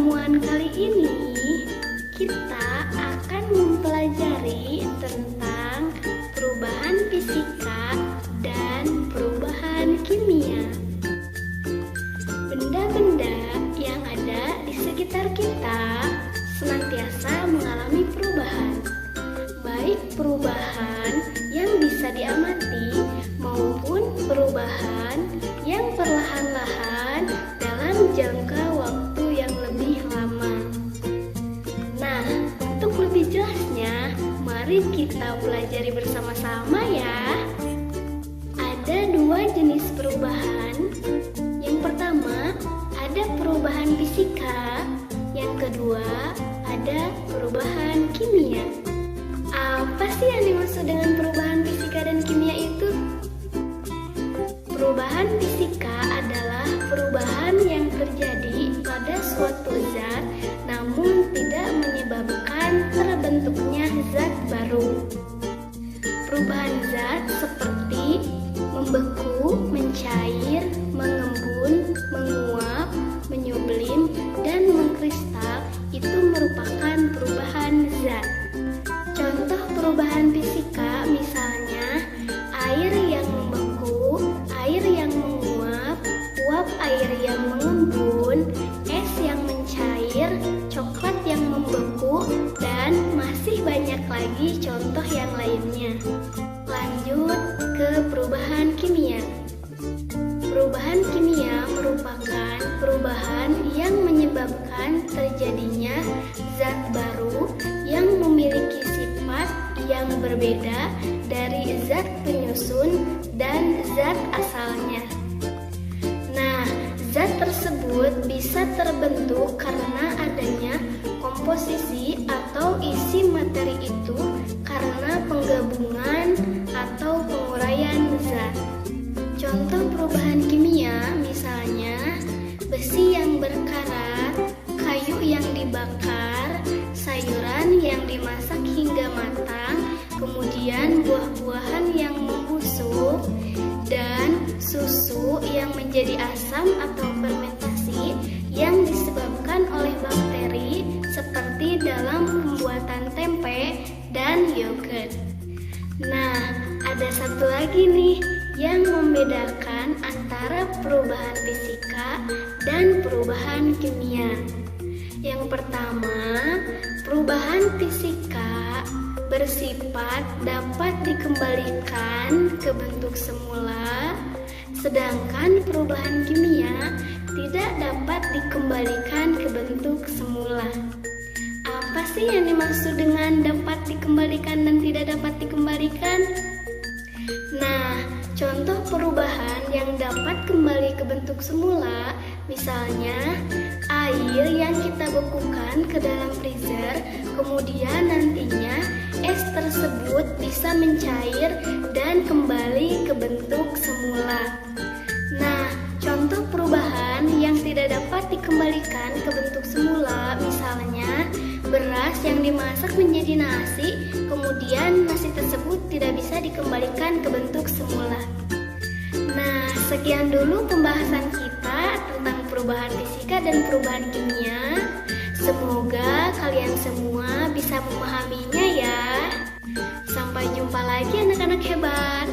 pertemuan kali ini kita akan mempelajari tentang perubahan fisika dan perubahan kimia. Benda-benda yang ada di sekitar kita senantiasa mengalami perubahan, baik perubahan yang bisa diamati maupun perubahan yang perlahan-lahan dalam jangka waktu yang lebih lama. Nah, untuk lebih jelasnya, mari kita pelajari bersama-sama ya. Ada dua jenis perubahan. Yang pertama, ada perubahan fisika. Yang kedua, ada perubahan kimia. Apa sih yang dimaksud dengan perubahan fisika dan kimia itu? Perubahan fisika adalah perubahan yang terjadi pada suatu zat namun tidak menyebabkan terbentuknya zat baru. Perubahan zat seperti membeku, mencair, mengembun, menguap, menyublim, dan mengkristal itu merupakan perubahan zat. Contoh perubahan fisika misalnya air yang membeku, air yang menguap, uap air yang mengembun, es yang mencair, coklat yang membeku, dan masih banyak lagi contoh yang lainnya. Lanjut ke perubahan kimia. Perubahan kimia merupakan perubahan yang menyebabkan terjadinya zat baru yang memiliki sifat yang berbeda dari zat penyusun dan zat asalnya. Nah, zat tersebut bisa terbentuk karena adanya komposisi atau isi materi itu karena penggabungan atau penguraian zat. Contoh perubahan kimia misalnya besi yang berkarat, kayu yang dibakar, sayuran yang dimasak hingga matang, kemudian buah-buahan yang membusuk, dan susu yang menjadi asam atau fermentasi yang disebabkan oleh bakteri seperti dalam pembuatan tempe dan yogurt. Nah, ada satu lagi nih yang membedakan antara perubahan fisika dan perubahan kimia. Yang pertama, perubahan fisika bersifat dapat dikembalikan ke bentuk semula, sedangkan perubahan kimia tidak dapat dikembalikan ke bentuk semula. Apa sih yang dimaksud dengan dapat dikembalikan dan tidak dapat dikembalikan? Nah, contoh perubahan yang dapat kembali ke bentuk semula, misalnya air yang kita bekukan ke dalam freezer, kemudian nantinya es tersebut bisa mencair dan kembali ke bentuk semula. Nah, contoh perubahan yang tidak dapat dikembalikan ke bentuk semula, misalnya beras yang dimasak menjadi nasi, kemudian nasi tersebut tidak bisa dikembalikan ke bentuk semula. Nah, sekian dulu pembahasan kita tentang perubahan fisika dan perubahan kimia. Semoga kalian semua bisa memahaminya ya. Sampai jumpa lagi anak-anak hebat.